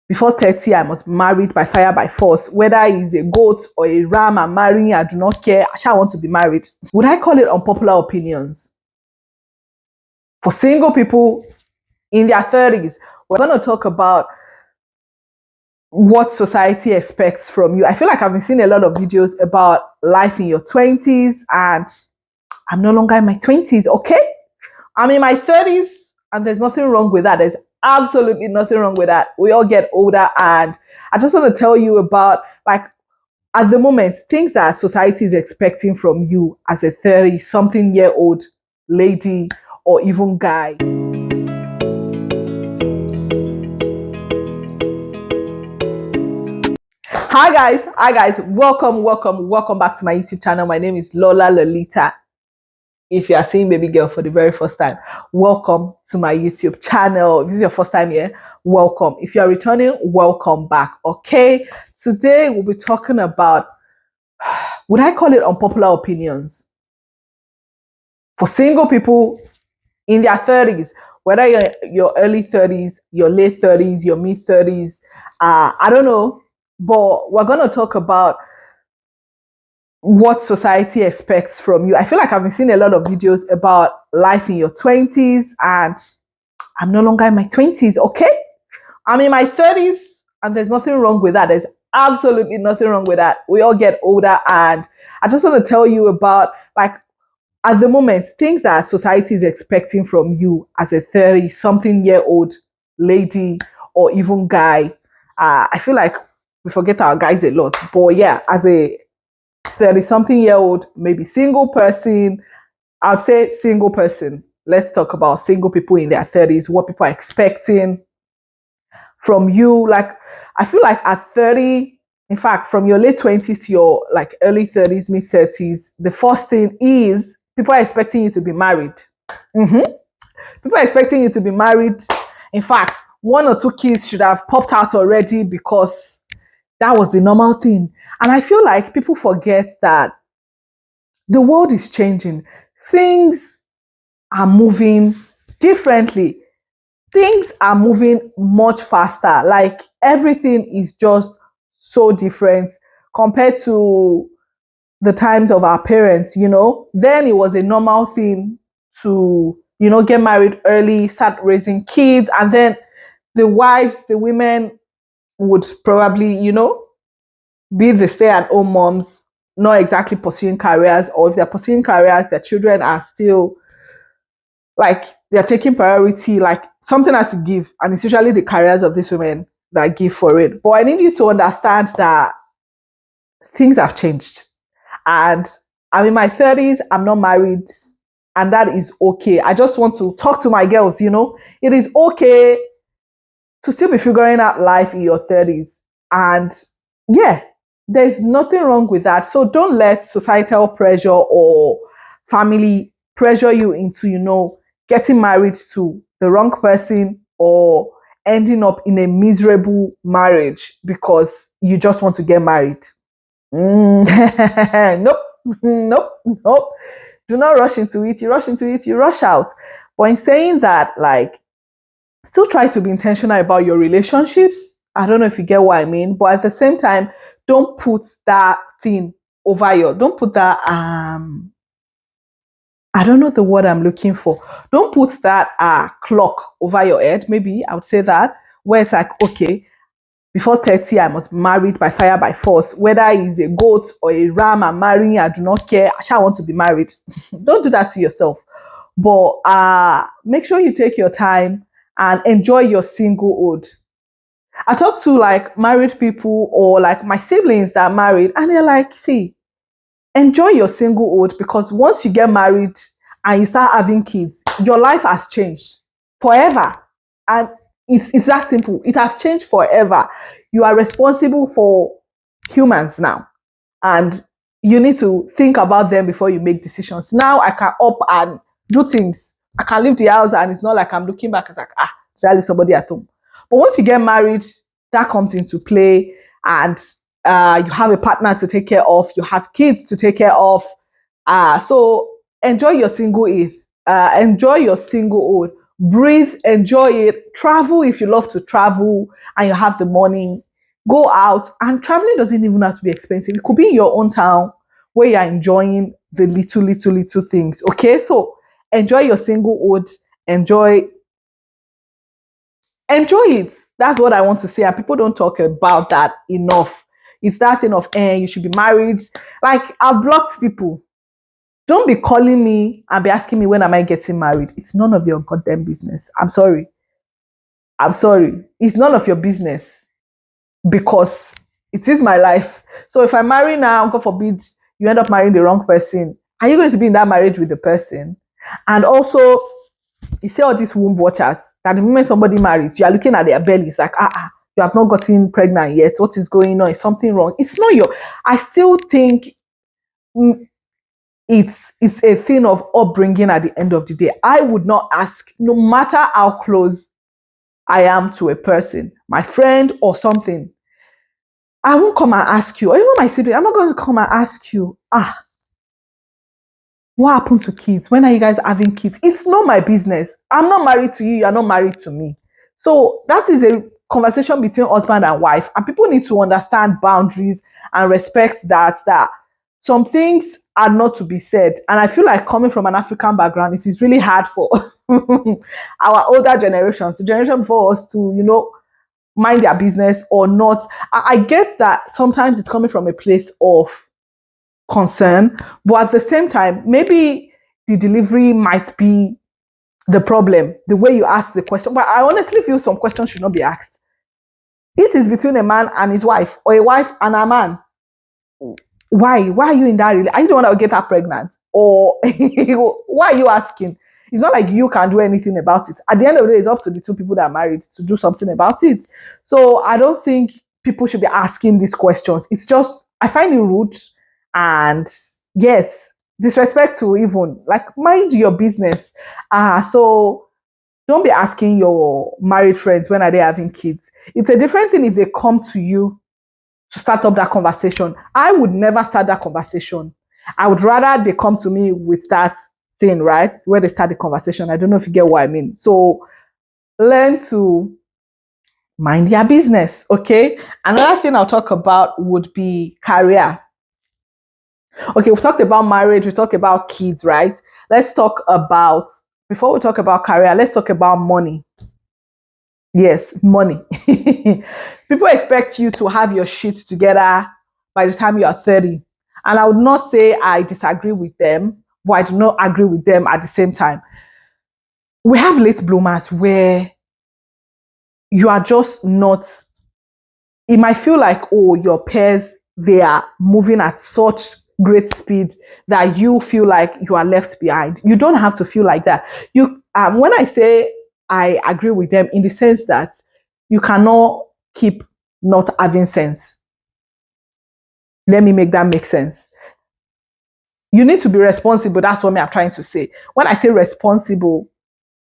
before 30, I must be married by fire by force. Whether it's a goat or a ram I'm marrying, I do not care. I shall want to be married. Would I call it unpopular opinions? For single people in their 30s, we're going to talk about what society expects from you. I feel like I've been seeing a lot of videos about life in your 20s, and I'm no longer in my 20s, okay? I'm in my 30s, and there's nothing wrong with that. There's absolutely nothing wrong with that. We all get older, and I just want to tell you about, like, at the moment, things that society is expecting from you as a 30-something-year-old lady or even guy. Hi guys, welcome back to my YouTube channel. My name is Lola Lolita. If you are seeing baby girl for the very first time, welcome to my YouTube channel. If this is your first time here, welcome. If you are returning, welcome back. Okay, today we'll be talking about, would I call it unpopular opinions? For single people in their 30s, whether you're your early 30s, your late 30s, your mid 30s, I don't know, but we're going to talk about what society expects from you. I feel like I've been seeing a lot of videos about life in your 20s, and I'm no longer in my 20s, okay? I'm in my 30s, and there's nothing wrong with that. There's absolutely nothing wrong with that. We all get older, and I just want to tell you about, like, at the moment, things that society is expecting from you as a 30-something-year-old lady or even guy. I feel like we forget our guys a lot, but yeah, as a 30-something-year-old, maybe single person, I'd say single person. Let's talk about single people in their 30s, what people are expecting from you. Like, I feel like at 30, in fact, from your late 20s to your like early 30s, mid 30s, the first thing is people are expecting you to be married. People are expecting you to be married. In fact, one or two kids should have popped out already because that was the normal thing. And I feel like people forget that the world is changing. Things are moving differently. Things are moving much faster. Like, everything is just so different compared to the times of our parents, you know. Then it was a normal thing to, you know, get married early, start raising kids, and then the wives, the women would probably, you know, be the stay-at-home moms, not exactly pursuing careers, or if they're pursuing careers, their children are still, like, they're taking priority, like something has to give, and it's usually the careers of these women that give for it. But I need you to understand that things have changed, and I'm in my 30s, I'm not married, and that is okay. I just want to talk to my girls, you know, it is okay to still be figuring out life in your 30s. And yeah, there's nothing wrong with that. So don't let societal pressure or family pressure you into, you know, getting married to the wrong person or ending up in a miserable marriage because you just want to get married. Nope, nope. Do not rush into it. You rush into it, you rush out. But in saying that, like, still try to be intentional about your relationships. I don't know if you get what I mean, but at the same time, don't put that thing over don't put that, I don't know the word I'm looking for. Don't put that clock over your head. Maybe I would say that, where it's like, okay, before 30, I must be married by fire by force. Whether it's a goat or a ram I'm marrying, I do not care. I shall want to be married. Don't do that to yourself. But make sure you take your time and enjoy your singlehood. I talk to like married people or like my siblings that are married, and they're like, see, enjoy your singlehood, because once you get married and you start having kids, your life has changed forever. And it's that simple. It has changed forever. You are responsible for humans now, and you need to think about them before you make decisions. Now I can up and do things. I can leave the house, and it's not like I'm looking back. It's like, should I leave somebody at home? But once you get married, that comes into play, and you have a partner to take care of. You have kids to take care of. So enjoy your singlehood. Enjoy your singlehood. breathe, enjoy it, travel if you love to travel and you have the money, go out. And traveling doesn't even have to be expensive. It could be in your own town where you're enjoying the little things. Okay, so enjoy your singlehood, enjoy it. That's what I want to say. And people don't talk about that enough. It's that thing of, you should be married. Like, I've blocked people. Don't be calling me and be asking me when am I getting married. It's none of your goddamn business. I'm sorry. It's none of your business because it is my life. So if I marry now, God forbid, you end up marrying the wrong person, are you going to be in that marriage with the person? And also, you see all these womb watchers that the moment somebody marries, you are looking at their bellies like, you have not gotten pregnant yet. What is going on? Is something wrong? It's not your. I still think it's a thing of upbringing at the end of the day. I would not ask, no matter how close I am to a person, my friend or something, I won't come and ask you, or even my sibling, I'm not going to come and ask you, what happened to kids? When are you guys having kids? It's not my business. I'm not married to you. You're not married to me. So that is a conversation between husband and wife. And people need to understand boundaries and respect that some things are not to be said. And I feel like coming from an African background, it is really hard for our older generations, the generation before us to, mind their business or not. I get that sometimes it's coming from a place of concern, but at the same time, maybe the delivery might be the problem, the way you ask the question. But I honestly feel some questions should not be asked. This is between a man and his wife, or a wife and a man. Why are you in that relationship? Are you the one that will get her pregnant, or why are you asking? It's not like you can do anything about it. At the end of the day, it's up to the two people that are married to do something about it. So I don't think people should be asking these questions. It's just, I find it rude, and yes, disrespect to even, like, mind your business. So don't be asking your married friends when are they having kids. It's a different thing if they come to you to start up that conversation. I would never start that conversation. I would rather they come to me with that thing, right? Where they start the conversation. I don't know if you get what I mean. So learn to mind your business, okay? Another thing I'll talk about would be career. Okay, we've talked about marriage, we talked about kids, right? Let's talk about, before we talk about career, let's talk about money. Yes, money. People expect you to have your shit together by the time you are 30. And I would not say I disagree with them, but I do not agree with them at the same time. We have late bloomers where you are just not, it might feel like, oh, your peers, they are moving at such great speed that you feel like you are left behind. You don't have to feel like that. When I say I agree with them in the sense that you cannot keep not having sense. Let me make that make sense. You need to be responsible. That's what I'm trying to say. When I say responsible,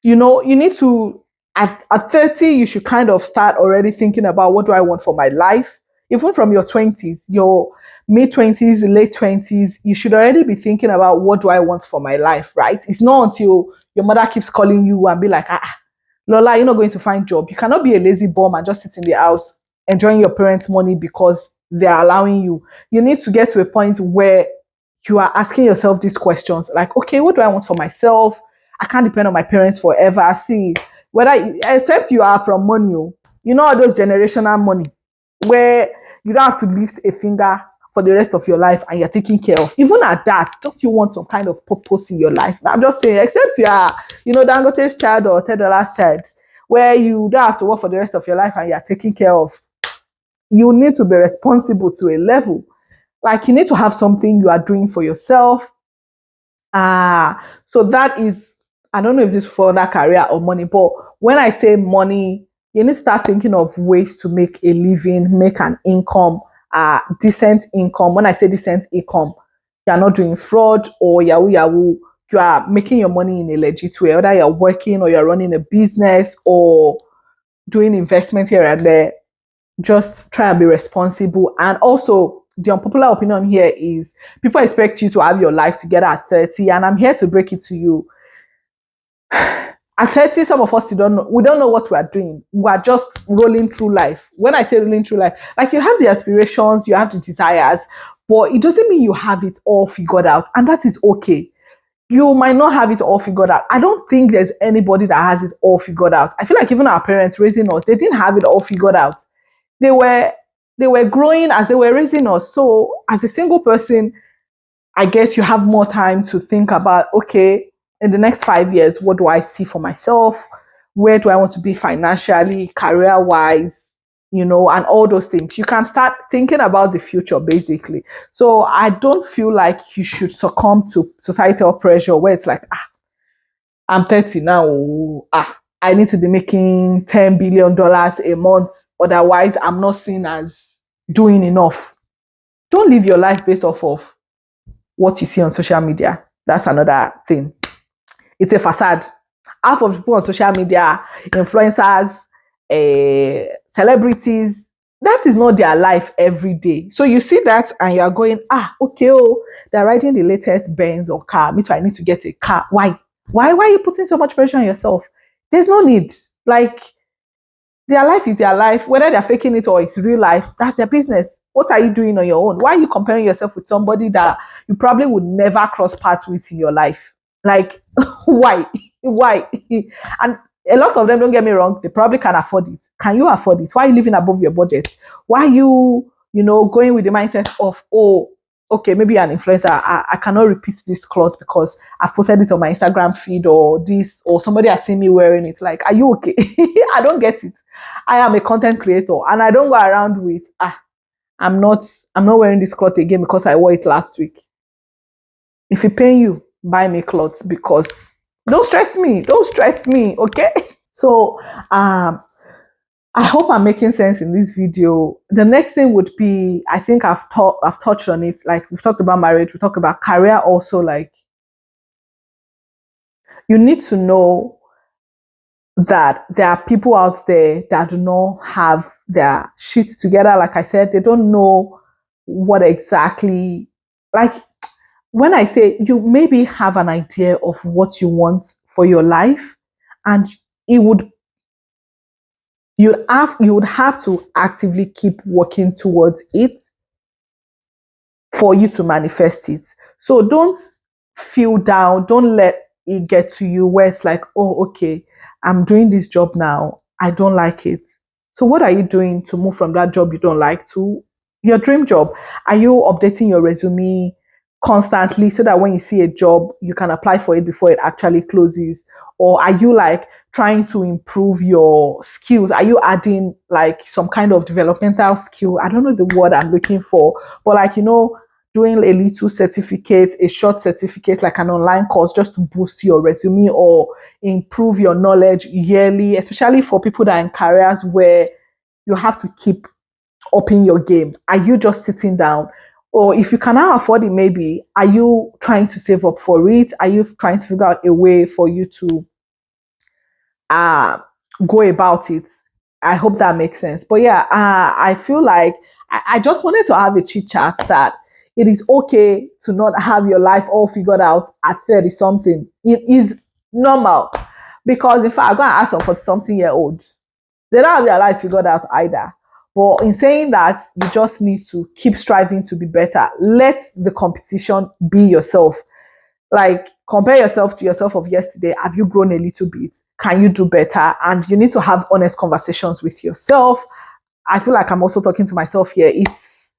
you need to, at 30, you should kind of start already thinking about what do I want for my life. Even from your 20s, your mid-20s, late 20s, you should already be thinking about what do I want for my life, right? It's not until your mother keeps calling you and be like, Lola, you're not going to find job. You cannot be a lazy bum and just sit in the house enjoying your parents' money because they're allowing you. You need to get to a point where you are asking yourself these questions like, okay, what do I want for myself? I can't depend on my parents forever. See, except you are from money, all those generational money where you don't have to lift a finger for the rest of your life and you're taken care of. Even at that, don't you want some kind of purpose in your life? I'm just saying, except you are, Dangote's child or $10 child, where you don't have to work for the rest of your life and you're taken care of. You need to be responsible to a level. Like, you need to have something you are doing for yourself. So that is, I don't know if this is for that career or money, but when I say money, you need to start thinking of ways to make a living, make an income, decent income. When I say decent income, you're not doing fraud or yahoo yahoo. You are making your money in a legit way, whether you're working or you're running a business or doing investment here and there. Just try and be responsible. And also, the unpopular opinion here is people expect you to have your life together at 30, and I'm here to break it to you. At 30, some of us don't know. We don't know what we are doing. We are just rolling through life. When I say rolling through life, like you have the aspirations, you have the desires, but it doesn't mean you have it all figured out. And that is okay. You might not have it all figured out. I don't think there's anybody that has it all figured out. I feel like even our parents raising us, they didn't have it all figured out. They were they were growing as they were raising us. So as a single person, I guess you have more time to think about, okay, in the next 5 years, what do I see for myself? Where do I want to be financially, career wise, and all those things. You can start thinking about the future basically. So I don't feel like you should succumb to societal pressure where it's like, I'm 30 now. I need to be making $10 billion a month. Otherwise, I'm not seen as doing enough. Don't live your life based off of what you see on social media. That's another thing. It's a facade. Half of the people on social media, influencers, celebrities, that is not their life every day. So you see that and you are going, okay, they're riding the latest Benz or car. Me too, I need to get a car. Why? Why are you putting so much pressure on yourself? There's no need. Like, their life is their life. Whether they're faking it or it's real life, that's their business. What are you doing on your own? Why are you comparing yourself with somebody that you probably would never cross paths with in your life? Like, why? Why? And a lot of them, don't get me wrong, they probably can afford it. Can you afford it? Why are you living above your budget? Why are you, going with the mindset of, oh, okay, maybe an influencer, I cannot repeat this cloth because I posted it on my Instagram feed or this, or somebody has seen me wearing it. Like, are you okay? I don't get it. I am a content creator and I don't go around with, I'm not wearing this cloth again because I wore it last week. If you pay you, buy me clothes because don't stress me. Don't stress me, okay? So I hope I'm making sense in this video. The next thing would be, I think I've touched on it. Like, we've talked about marriage, we talked about career also. Like, you need to know that there are people out there that do not have their shit together. Like I said, they don't know what exactly, like, when I say you maybe have an idea of what you want for your life, and it would you would have to actively keep working towards it for you to manifest it. So don't feel down. Don't let it get to you where it's like, oh, okay, I'm doing this job now. I don't like it. So what are you doing to move from that job you don't like to your dream job? Are you updating your resume constantly so that when you see a job, you can apply for it before it actually closes? Or are you like trying to improve your skills? Are you adding like some kind of developmental skill? I don't know the word I'm looking for, but like, doing a little certificate, a short certificate, like an online course, just to boost your resume or improve your knowledge yearly, especially for people that are in careers where you have to keep upping your game. Are you just sitting down? Or if you cannot afford it, maybe, are you trying to save up for it? Are you trying to figure out a way for you to uh, go about it? I hope that makes sense. But yeah, I feel like I just wanted to have a chit chat that it is okay to not have your life all figured out at 30 something. It is normal. Because in fact, I'm going to ask some 40 something year olds. They don't have their lives figured out either. But in saying that, you just need to keep striving to be better. Let the competition be yourself. Like, compare yourself to yourself of yesterday. Have you grown a little bit? Can you do better? And you need to have honest conversations with yourself. I feel like I'm also talking to myself here. It's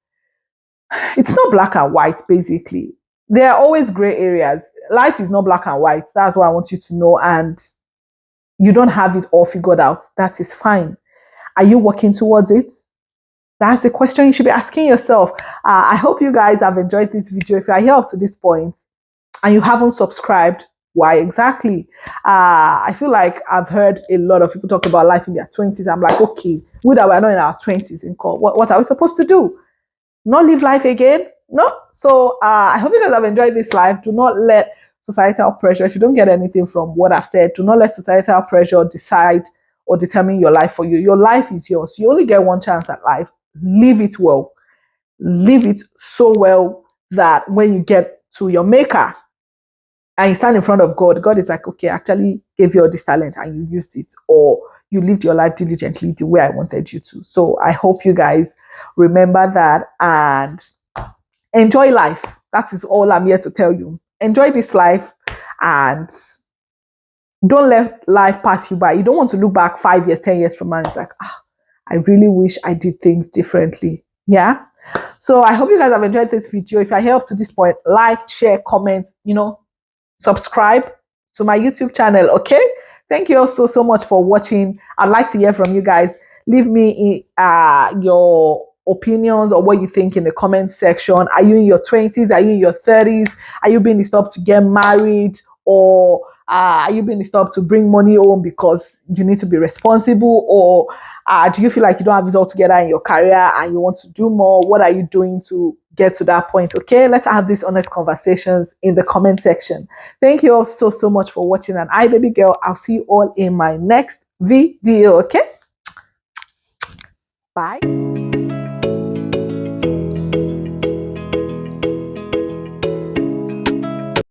not black and white, basically. There are always gray areas. Life is not black and white. That's what I want you to know. And you don't have it all figured out. That is fine. Are you working towards it? That's the question you should be asking yourself. I hope you guys have enjoyed this video. If you are here up to this point and you haven't subscribed, why exactly? I feel like I've heard a lot of people talk about life in their 20s. I'm like, okay, we that we're not in our 20s in call. What are we supposed to do? Not live life again? No. So I hope you guys have enjoyed this live. Do not let societal pressure, if you don't get anything from what I've said, do not let societal pressure decide or determine your life for you. Your life is yours. You only get one chance at life. Live it well. Live it so well that when you get to your maker, and you stand in front of God, God is like, okay, I actually gave you all this talent and you used it, or you lived your life diligently the way I wanted you to. So I hope you guys remember that and enjoy life. That is all I'm here to tell you. Enjoy this life and don't let life pass you by. You don't want to look back 5 years, 10 years from now and it's like, I really wish I did things differently. Yeah. So I hope you guys have enjoyed this video. If I helped to this point, like, share, comment, subscribe to my YouTube channel. Okay. Thank you all so much for watching. I'd like to hear from you guys. Leave me your opinions or what you think in the comment section. Are you in your 20s? Are you in your 30s? Are you being disturbed to get married? Or are you being disturbed to bring money home because you need to be responsible? Or do you feel like you don't have it all together in your career and you want to do more? What are you doing to get to that point? Okay, let's have these honest conversations in the comment section. Thank you all so much for watching. And I, baby girl, I'll see you all in my next video. Okay, bye.